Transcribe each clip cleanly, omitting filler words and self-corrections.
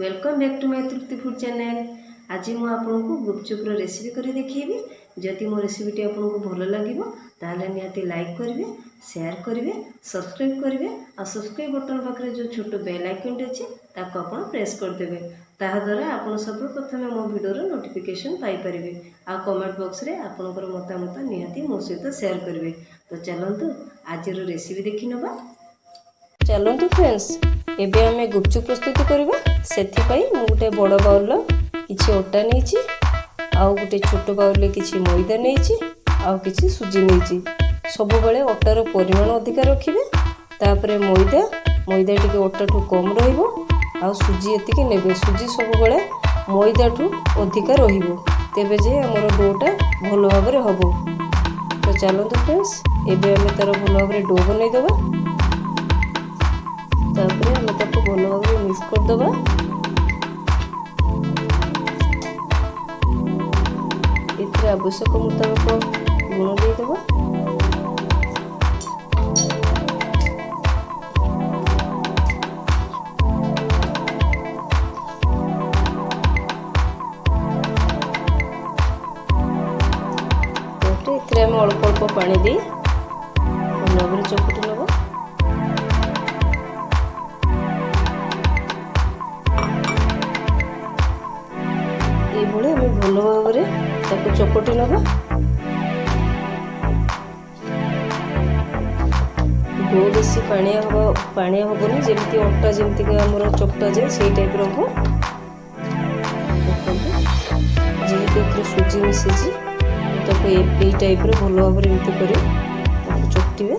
Welcome back to my Trupti food channel. आज मु आपको गुपचुप्र रेसिपी कर देखी। जदि मो रेसिपीटी आपको भल लगे ताहले निहाती लाइक करेंगे, शेयर करेंगे, सब्सक्राइब करेंगे और सब्सक्राइब बटन पाखे जो छोट बेल आइकन अच्छे ताको आप प्रेस करदेवे। ताद्वारा आप सर्वप्रथम मो वीडियो नोटिफिकेशन पाइपर आ कमेंट बॉक्स रे आपनकर मतामत निहाती मो सहित शेयर करेंगे। तो चलतु आज रेसिपी देखी नबा। चलतु फ्रेंड्स एबे हमें गुपचुप प्रस्तुत करबा। सेथिपाई मु गोटे बड़ बाउल किछि ओटा नेछि, आउ गोटे छोट बाउल किछि मैदा नेछि, आउ किछि सुजी नेछि। सब बेले ओटार परिमाण अधिक रखिबे। तापरे मैदा टिके ओटा ठू कम रहिबो, आउ सुजी एतिके नेबे। सुजी सब बेले मैदा ठू अधिक रहिबो, तेबे जे हमर डोटा भलो भाबरे हबो। तो चलतु फ्रेंड्स एबे हमें तार भलो भाबरे डो बनै देबा। तापरे हमें ताको भल भाव मिक्स कर दबा। एथिरे आवश्यक मुताबिक लुण दे दबा। एथिरे हम अल्प अल्प पानी दे भल भाव चकटी नबा। हमें भल भाव चकटी नवा। डो बेसी पानिया हेनी, जमी अटा जमी आम चकटा जाए से टाइप हम। जेहेतु सुजी मिसी यही टाइप भल भाव कर चकटे।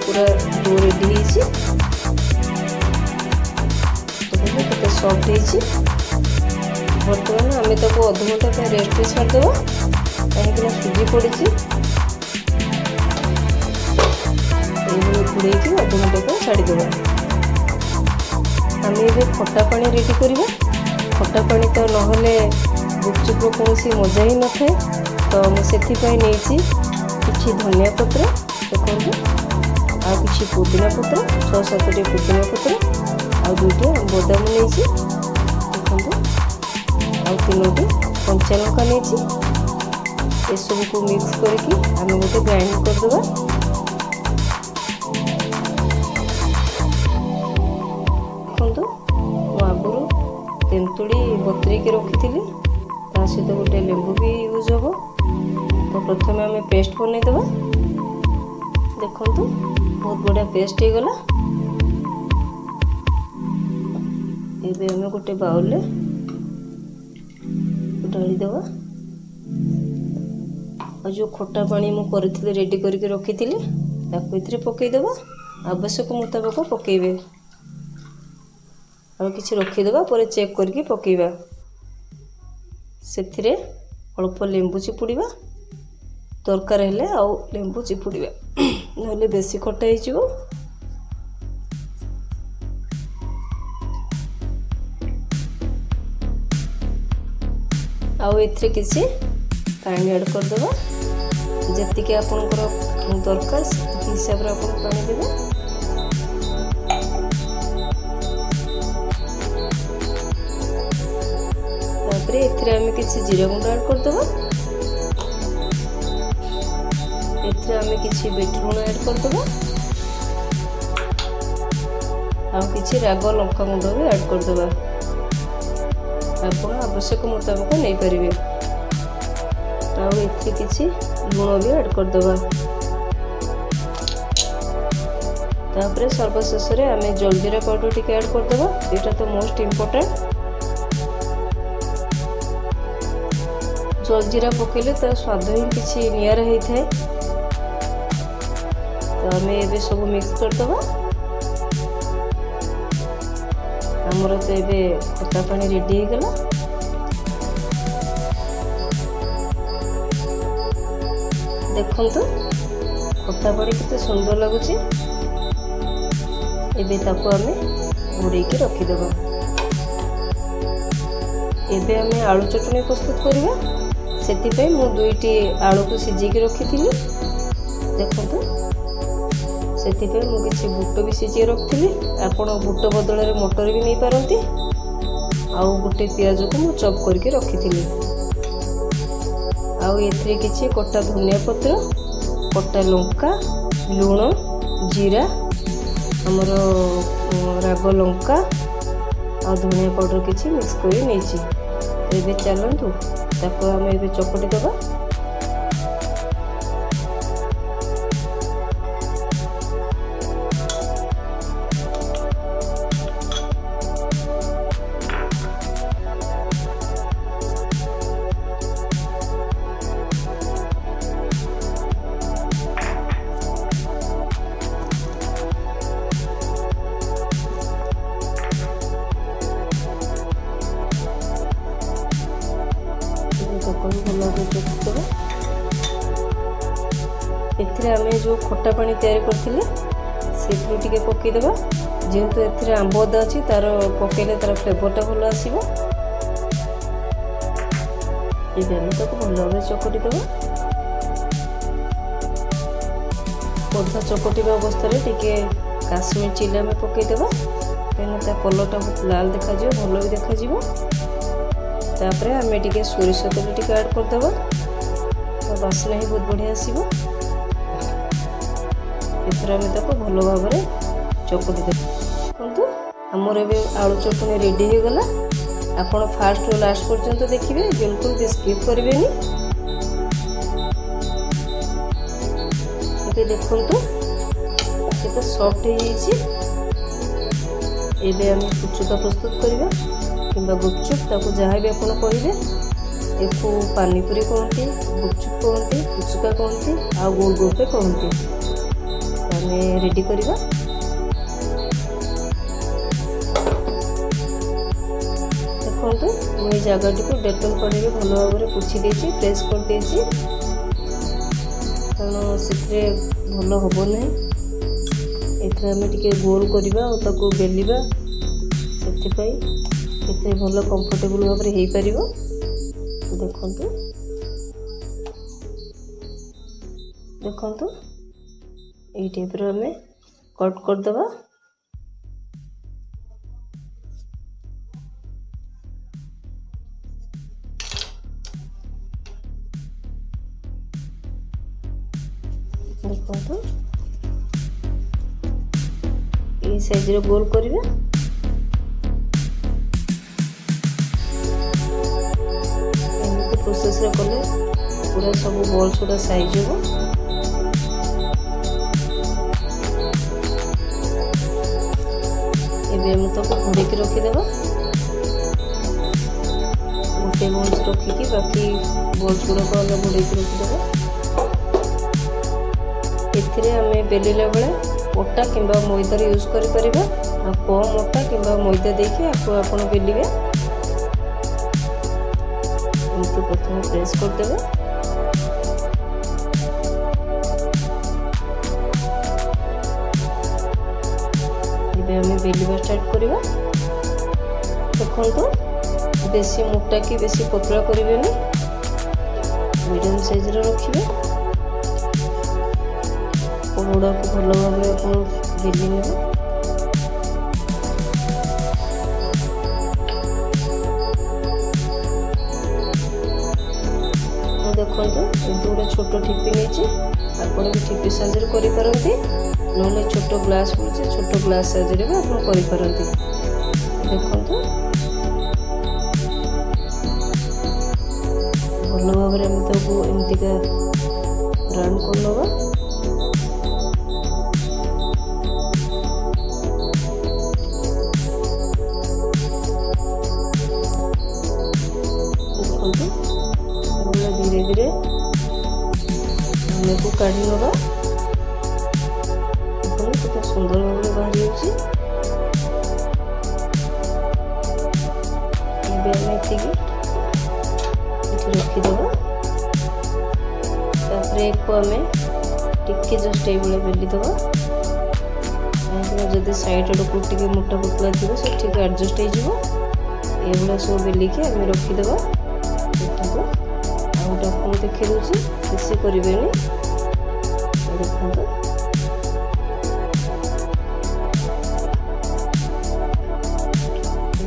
पूरा डो रेडी होते सफ्ट हो। बर्तमान आम ताको अध घंटा रेस्ट पे छाड़देवा, कहीं सुजी पड़ी घोड़े अध घंटा छाड़देवा। आम ये खटा पानी रेडी करवा। खटा पानी तो नहले गुपचुप्र कौन मजा ही न थाए। तो मुझे किसी धनिया पत्र देखो, आ किसी पुदीना पत्र 6-7 पुदीना पत्र, आ 2टी बादाम नहीं देखो, आ 3टी कंचा लंका नहीं। ये सब को मिक्स करके आम गोटे ग्राइंड करदेवा। देखो मु आगुरी तेंतुड़ी बतरेक रखी, ता सहित गोटे लेंबू भी यूज हम। तो प्रथम आम पेस्ट बनईदेवा। देखो बहुत बढ़िया पेस्ट हो गला। एबे हमें गोटे बाउल ढाली देवा। और जो खटा पानी मु करथिले रेडी करके रखी ताको इथरे पकई देवा। आवश्यक मुताबिक पकेबे और किछि रखी देवा, पर चेक करके पकेबा। सेथिरे अल्प लेंबू चिपुड़ीबा, दरकार हेले आउ लेंबू चिपुड़ीबा, नहले बेसी खटा हो। आउ एथिरे किसी पानी ऐड कर देबा। जतिके आपनकर दरकार सेतिके हिसाब रे आपन पानी देबे। तापरे एथिरे हम किसी जीरा गुंड ऐड कर देबा। एथिरे हम किसी बीट लुण ऐड कर देबा। आ किसी राग लंका गुंड भी ऐड कर देबा। आपण आवश्यक मुताबिक नहीं पारिबे। आ एथिरे किसी लुण भी ऐड कर देबा। तापरे सर्वशेष रे आमे जलजीरा पाउडर टिके ऐड कर देबा। एटा तो मोस्ट इम्पोर्टेंट। जलजीरा पकेले तार स्वाद ही किसी नियारा होता है। तो आम ये सब मिक्स करदे। आमर तो ये खटा पानी रेडी हो गला। देखो खटा पानी कितने सुंदर लगुच। एबे ताको आम घोड़े रखीदेवा। एबे आम आलू चटनी प्रस्तुत करवा। ସେଥିପାଇଁ ମୁଁ 2ଟି ଆଳୁକୁ ସିଝେଇକି ରଖିଥିଲି। ଦେଖନ୍ତୁ ସେଥିପାଇଁ ମୁଁ କିଛି ବୁଟ ବି ସିଝେଇ ରଖିଥିଲି। ଆପଣ ବୁଟ ବଦଳରେ ମଟର ବି ନେଇପାରନ୍ତି। ଆଉ ଗୋଟେ ପିଆଜକୁ ମୁଁ ଚପ୍ କରିକି ରଖିଥିଲି। ଆଉ ଏଥିରେ କିଛି କଟା ଧନିଆ ପତ୍ର, କଟା ଲଙ୍କା, ଲୁଣ, ଜିରା, ଆମର ରାଗ ଲଙ୍କା ଆଉ ଧନିଆ ପାଉଡ଼ର କିଛି ମିକ୍ସ କରି ନେଇଛି। ଏବେ ଚାଲନ୍ତୁ ତାକୁ ଆମେ ଏବେ ଚକଟି ଦେବା। ଭଲ ଭାବେ ଚକଟିଦେବା। ଏଥିରେ ଆମେ ଯେଉଁ ଖଟା ପାଣି ତିଆରି କରିଥିଲେ ସେଥିରୁ ଟିକେ ପକାଇଦେବା। ଯେହେତୁ ଏଥିରେ ଆମ୍ବ ଅଦା ଅଛି, ତାର ପକାଇଲେ ତାର ଫ୍ଲେଭରଟା ଭଲ ଆସିବ। ଏବେ ଆମେ ତାକୁ ଭଲ ଭାବେ ଚକଟି ଦେବା। ଅଧା ଚକଟିବା ଅବସ୍ଥାରେ ଟିକେ କାଶ୍ମୀର ଚିଲି ଆମେ ପକାଇଦେବା, କାହିଁକିନା ତା କଲର୍ଟା ବହୁତ ଲାଲ ଦେଖାଯିବ, ଭଲ ବି ଦେଖାଯିବ। ତାପରେ ଆମେ ଟିକେ ସୋରିଷ ତେଲ ଟିକେ ଆଡ଼୍ କରିଦେବା, ତା ବାସ୍ନା ହିଁ ବହୁତ ବଢ଼ିଆ ଆସିବ। ଏଥିରେ ଆମେ ତାକୁ ଭଲ ଭାବରେ ଚକଟି ଦେବା। ଦେଖନ୍ତୁ ଆମର ଏବେ ଆଳୁ ଚଟଣି ରେଡ଼ି ହୋଇଗଲା। ଆପଣ ଫାଷ୍ଟରୁ ଲାଷ୍ଟ ପର୍ଯ୍ୟନ୍ତ ଦେଖିବେ, ବିଲକୁଲ ବି ସ୍କିପ୍ କରିବେନି। ଏବେ ଦେଖନ୍ତୁ କେତେ ସଫ୍ଟ ହେଇଯାଇଛି। ଏବେ ଆମେ ପୁଚୁକା ପ୍ରସ୍ତୁତ କରିବା କିମ୍ବା ଗୁପଚୁପ୍, ତାକୁ ଯାହା ବି ଆପଣ କହିବେ। ଏକୁ ପାନିପୁରୀ କହନ୍ତି, ଗୁପଚୁପ୍ କହନ୍ତି, ପୁଚୁକା କହନ୍ତି, ଆଉ ଗୋଲଗୋପେ କହନ୍ତି। ଆମେ ରେଡ଼ି କରିବା। ଦେଖନ୍ତୁ ମୁଁ এই ଜାଗାଟିକୁ ଡେଟଲ୍ ପାଣିରେ ଭଲ ଭାବରେ ପୋଛି ଦେଇଛି, ଫ୍ରେଶ୍ କରିଦେଇଛି, କାରଣ ସେଥିରେ ଭଲ ହେବ ନାହିଁ। ଏଥିରେ ଆମେ ଟିକେ ଗୋଲ କରିବା ଆଉ ତାକୁ ବେଲିବା, ସେଥିପାଇଁ ଏଥିରେ ଭଲ କମ୍ଫର୍ଟେବଲ୍ ଭାବରେ ହେଇପାରିବ। ଦେଖନ୍ତୁ ଦେଖନ୍ତୁ এই ଟାଇପ୍ର ଆମେ କଟ୍ କରିଦେବା। ଦେଖନ୍ତୁ এই ସାଇଜ୍ର ଗୋଲ କରିବା। ଏମିତି ପ୍ରୋସେସ୍ରେ କଲେ ପୁରା ସବୁ ବଲ୍ସ ଗୁଡ଼ା ସାଇଜ୍ ହେବ। ଏବେ ଆମେ ତାକୁ ଘୋଡ଼େଇକି ରଖିଦେବା। ଗୋଟେ ବଲ୍ସ ରଖିକି ବାକି ବଲ୍ସ ଗୁଡ଼ାକ ଆମେ ଘୋଡ଼େଇକି ରଖିଦେବା। ଏଥିରେ ଆମେ ବେଲିଲା ବେଳେ ଅଟା କିମ୍ବା ମଇଦାର ୟୁଜ୍ କରିପାରିବା। ଆଉ କମ୍ ଅଟା କିମ୍ବା ମଇଦା ଦେଇକି ଆକୁ ଆପଣ ବେଲିବେ। ଏମିତି ପ୍ରଥମେ ପ୍ରେସ୍ କରିଦେବେ। ଏବେ ଆମେ ବେଲିବା ଷ୍ଟାର୍ଟ କରିବା। ଦେଖନ୍ତୁ ବେଶୀ ମୋଟା କି ବେଶୀ ପତଳା କରିବେନି, ମିଡ଼ିୟମ୍ ସାଇଜ୍ର ରଖିବେ। ଗୁଡ଼ାକୁ ଭଲ ଭାବରେ ଆପଣ ବେଲି ନେବେ। ମୁଁ ଦେଖନ୍ତୁ ଏମିତି ଗୋଟେ ଛୋଟ ଠିପି ନେଇଛି, ଆପଣ ବି ଠିପି ସାଇଜ୍ରେ କରିପାରନ୍ତି, ନହେଲେ ଛୋଟ ଗ୍ଲାସ୍ ମିଳୁଛି, ଛୋଟ ଗ୍ଲାସ୍ ସାଇଜ୍ରେ ବି ଆପଣ କରିପାରନ୍ତି। ଦେଖନ୍ତୁ ଭଲ ଭାବରେ ଆମେ ତାକୁ ଏମିତିକା ରାଉଣ୍ଡ କରିନେବା। धीरे धीरे को काढ़ी नवा। देखो सुंदर भाव बाहरी रखीदे। टिके जस्ट ये बेलीदे, जदि साइड आड़क टे मोटा पतला थी से ठीक एडजस्ट हो सब बेलिकी आम रखीदे। ଗୋଟେ ଆପଣଙ୍କୁ ଦେଖାଇ ଦେଉଛି, ବେଶୀ କରିବେନି। ଦେଖନ୍ତୁ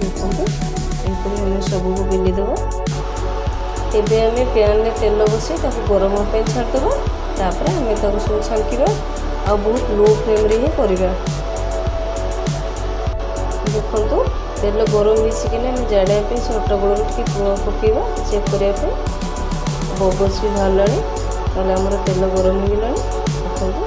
ଦେଖନ୍ତୁ ଏପରି ଆମେ ସବୁକୁ ବେଲି ଦେବା। ଏବେ ଆମେ ପ୍ୟାନ୍ରେ ତେଲ ବସାଇ ତାକୁ ଗରମ ପାଇଁ ଛାଡ଼ିଦେବା। ତାପରେ ଆମେ ତାକୁ ସବୁ ଛାଙ୍କିବା ଆଉ ବହୁତ ଲୋ ଫ୍ଲେମ୍ରେ ହିଁ କରିବା। ଦେଖନ୍ତୁ ତେଲ ଗରମ ହେଇଛି କି ନା ଆମେ ଜାଣିବା ପାଇଁ ସେ ଅଟାଗୁଳରୁ ଟିକେ ପକାଇବା, ଚେକ୍ କରିବା ପାଇଁ। ବବଲ୍ସ ବି ବାହାରିଲାଣି, ତାହେଲେ ଆମର ତେଲ ଗରମ ହେଇଗଲାଣି। ଦେଖନ୍ତୁ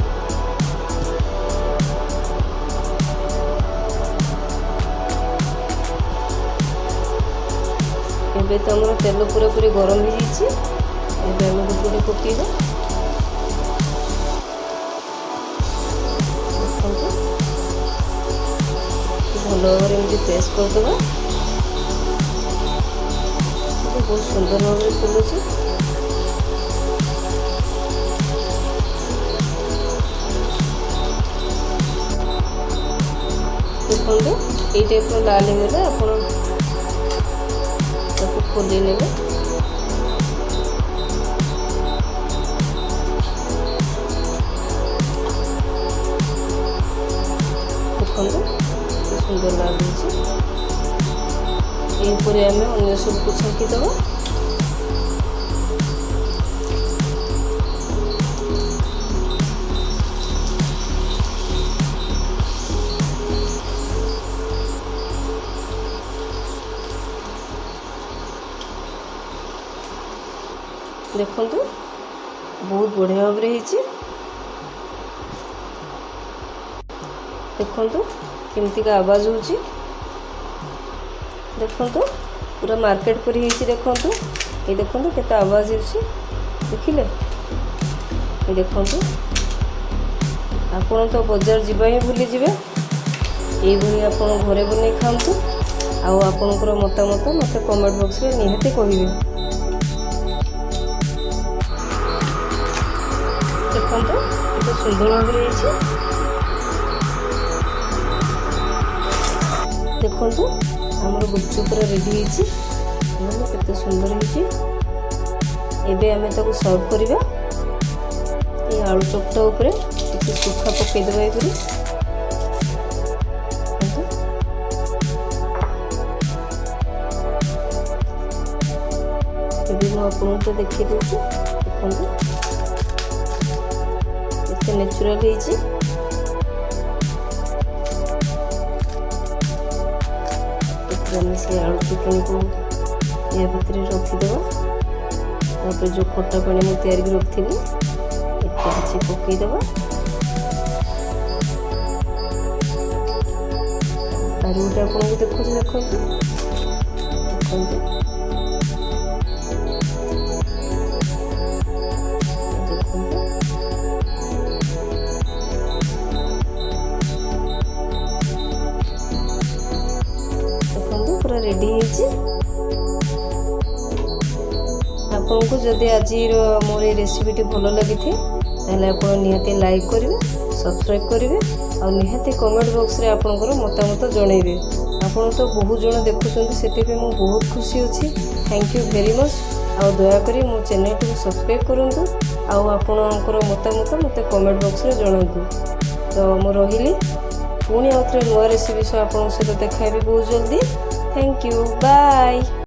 ଏବେ ତ ଆମର ତେଲ ପୁରାପୁରି ଗରମ ହେଇଯାଇଛି। ଏବେ ଆମେ ଗୋଟେ ଗୋଟେ ପକାଇବା। ଦେଖନ୍ତୁ ଭଲ ଭାବରେ ଏମିତି ପ୍ରେସ୍ କରିଦେବା। ବହୁତ ସୁନ୍ଦର ଭାବରେ ଫୁଲୁଛି। ଦେଖନ୍ତୁ ଏଇ ଟାଇପ୍ର ଲାଲ ହେଇଗଲେ ଆପଣ ତାକୁ ଖୋଲି ନେବେ। ଦେଖନ୍ତୁ କେତେ ସୁନ୍ଦର ଲାଗୁଛି। ଏହିପରି ଆମେ ଅନ୍ୟ ସବୁକୁ ଛାଙ୍କିଦେବା। ଦେଖନ୍ତୁ ବହୁତ ବଢ଼ିଆ ଭାବରେ ହେଇଛି। ଦେଖନ୍ତୁ କେମିତିକା ଆବାଜ ହେଉଛି। ଦେଖନ୍ତୁ ପୁରା ମାର୍କେଟ ପରି ହେଇଛି। ଦେଖନ୍ତୁ ଏଇ ଦେଖନ୍ତୁ କେତେ ଆବାଜ ହେଉଛି, ଦେଖିଲେ? ଏଇ ଦେଖନ୍ତୁ ଆପଣ ତ ବଜାର ଯିବା ହିଁ ଭୁଲିଯିବେ। ଏଇଭଳି ଆପଣ ଘରେ ବନେଇ ଖାଆନ୍ତୁ ଆଉ ଆପଣଙ୍କର ମତାମତ ମୋତେ କମେଣ୍ଟ ବକ୍ସରେ ନିହାତି କହିବେ। ଦେଖନ୍ତୁ କେତେ ସୁନ୍ଦର ଭାବରେ ହେଇଛି। ଦେଖନ୍ତୁ ଆମର ଗୁପଚୁପ୍ ପୁରା ରେଡ଼ି ହେଇଛି। କେତେ ସୁନ୍ଦର ହେଇଛି। ଏବେ ଆମେ ତାକୁ ସର୍ଭ କରିବା। এই ଆଳୁ ଚକଟା ଉପରେ ଟିକେ ସୁଖା ପକାଇଦେବା। ଏପରି ଏବେ ମୁଁ ଆପଣଙ୍କୁ ଦେଖାଇ ଦେଉଛି। ଦେଖନ୍ତୁ କେତେ ନ୍ୟାଚୁରାଲ ହେଇଛି। ଆମେ ସେ ଆଳୁ ଚଟଣିକୁ ୟା ଭିତରେ ରଖିଦେବା। ତାପରେ ଯେଉଁ ଖଟା ପାଣି ମୁଁ ତିଆରି କରି ରଖିଥିଲି ଏତେ କିଛି ପକାଇଦେବା। ଆରୁ ଗୋଟେ ଆପଣଙ୍କୁ ଦେଖୁଛି। ଦେଖନ୍ତୁ ଦେଖନ୍ତୁ ପୁରା ରେଡ଼ି ହେଇଛି। ଆପଣଙ୍କୁ ଯଦି ଆଜିର ମୋର এই ରେସିପିଟି ଭଲ ଲାଗିଥାଏ ତାହେଲେ ଆପଣ ନିହାତି ଲାଇକ୍ କରିବେ, ସବସ୍କ୍ରାଇବ୍ କରିବେ ଆଉ ନିହାତି କମେଣ୍ଟ ବକ୍ସରେ ଆପଣଙ୍କର ମତାମତ ଜଣାଇବେ। ଆପଣ ତ ବହୁତ ଜଣ ଦେଖୁଛନ୍ତି, ସେଥିପାଇଁ ମୁଁ ବହୁତ ଖୁସି ଅଛି। Thank you very much. ଆଉ ଦୟାକରି ମୋ ଚ୍ୟାନେଲଟିକୁ ସବସ୍କ୍ରାଇବ୍ କରନ୍ତୁ ଆଉ ଆପଣଙ୍କର ମତାମତ ମୋତେ କମେଣ୍ଟ ବକ୍ସରେ ଜଣାନ୍ତୁ। ତ ମୁଁ ରହିଲି, ପୁଣି ଆଉ ଥରେ ନୂଆ ରେସିପି ସହ ଆପଣଙ୍କ ସହିତ ଦେଖା ହେବି ବହୁତ ଜଲ୍ଦି। Thank you. Bye.